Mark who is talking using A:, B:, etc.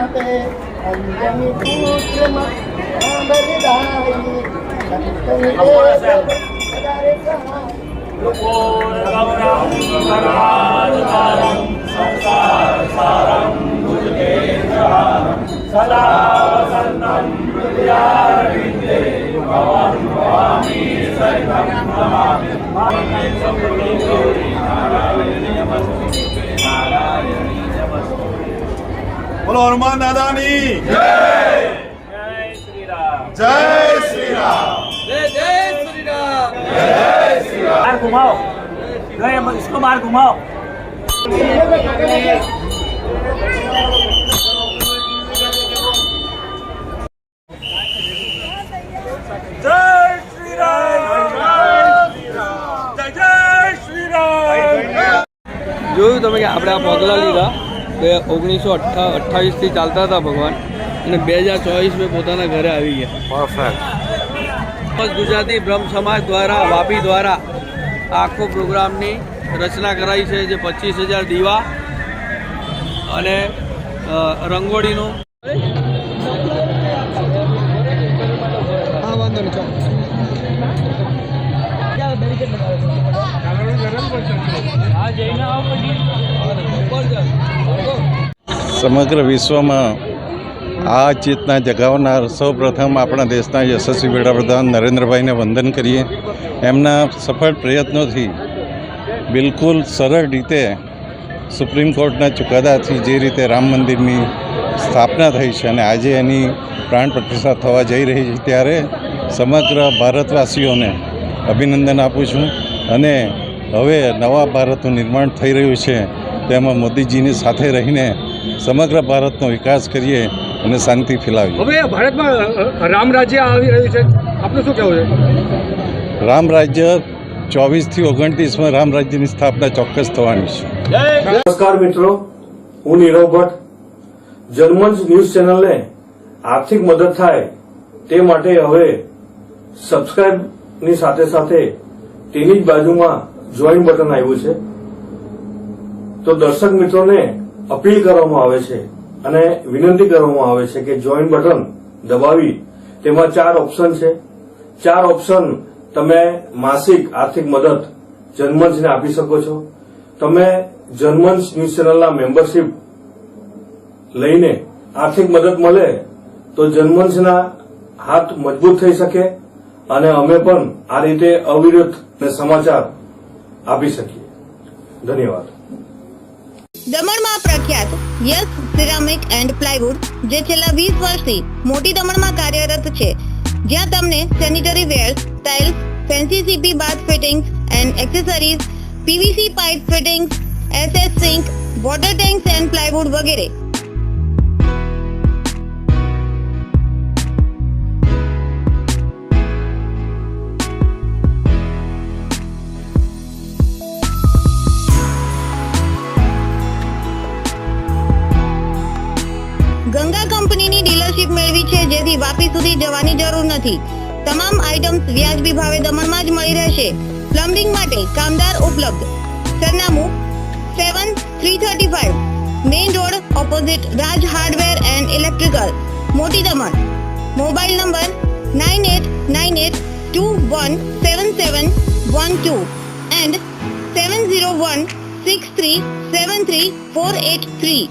A: તે અંજની પુત્ર બલિદાઈ સંતની વધારે
B: સદા વસંતમ હૃદયારવિંદે ભવં ભવામી સરિતં નમામિ સમ્પૂર્ણી ગૌરી નારાયણી નમસ્તે નારાયણી નમસ્તે।
C: બોલો હનુમાન દાદાની જય।
B: જય શ્રી રામ,
C: જય શ્રી રામ,
B: जय जय श्री राम, जय जय श्री राम। बाहर घुमाओ, गए इसको बाहर घुमाओ। जय श्री राम, जय जय श्री राम।
D: જોયું તમે કે આપણે આ પગલાં લીધા 1928થી ચાલતા હતા ભગવાન અને 2024 પોતાના ઘરે આવી ગયા।
C: પરફેક્ટ।
D: ગુજરાતી બ્રહ્મ સમાજ દ્વારા વાપી દ્વારા આખો પ્રોગ્રામની રચના કરાઈ છે, જે 25,000 દીવા અને રંગોળીનું
C: સમગ્ર વિશ્વમાં આ ચેતના જગાવનાર સૌપ્રથમ આપણા દેશના યશસ્વી વડાપ્રધાન નરેન્દ્રભાઈને વંદન કરીએ। એમના સફળ પ્રયત્નોથી બિલકુલ સરળ રીતે સુપ્રીમ કોર્ટના ચુકાદાથી જે રીતે રામ મંદિરની સ્થાપના થઈ છે અને આજે એની પ્રાણ પ્રતિષ્ઠા થવા જઈ રહી છે, ત્યારે સમગ્ર ભારતવાસીઓને અભિનંદન આપું છું અને હવે નવા ભારતનું નિર્માણ થઈ રહ્યું છે, તેમાં મોદીજીની સાથે રહીને સમગ્ર ભારતનો વિકાસ કરીએ અને શાંતિ ફેલાવીએ।
E: હવે ભારતમાં રામ રાજ્ય આવી રહ્યું છે, આપનું શું કહેવું છે?
C: રામ રાજ્ય 24થી 29માં રામ રાજ્યની સ્થાપના ચોક્કસ થવાની છે।
F: નમસ્કાર મિત્રો, હું નીરવ ભટ્ટ। જનમંચ ન્યૂઝ ચેનલને આર્થિક મદદ થાય તે માટે હવે સબસ્ક્રાઇબની સાથે સાથે તેની જ બાજુમાં જોઈન બટન આવ્યું છે, તો દર્શક મિત્રોને અપીલ કરવામાં આવે છે અને વિનંતી કરવામાં આવે છે કે જોઈન બટન દબાવી તેમાં 4 ઓપ્શન છે। 4 ઓપ્શન તમે માસિક આર્થિક મદદ જનમંચને આપી શકો છો। તમે જનમંચ ન્યૂઝ ચેનલના મેમ્બરશીપ લઈને આર્થિક મદદ મળે તો જનમંચના હાથ મજબૂત થઈ શકે અને અમે પણ આ રીતે અવિરત સમાચાર આપી શકીએ। ધન્યવાદ।
G: દમણમાં પ્રખ્યાત યસ સિરામિક એન્ડ પ્લાયવુડ, જે છેલ્લા 20 વર્ષથી મોટી દમણમાં કાર્યરત છે, જ્યાં તમને sanitary ware, tiles, fancy CP bath fittings and accessories, PVC pipe fittings, SS sink, water tanks and plywood વગેરે। ગંગા કંપનીની ડીલરશીપ મેળવી છે, જેથી વાપી સુધી જવાની જરૂર નથી। તમામ આઇટમ્સ વ્યાજબી ભાવે દમણમાં જ મળી રહેશે। પ્લમ્બિંગ માટે કામદાર ઉપલબ્ધ। સરનામું 7335 main road opposite Raj hardware and electrical, મોટી દમણ। Mobile number 9898217712 and 7016373483।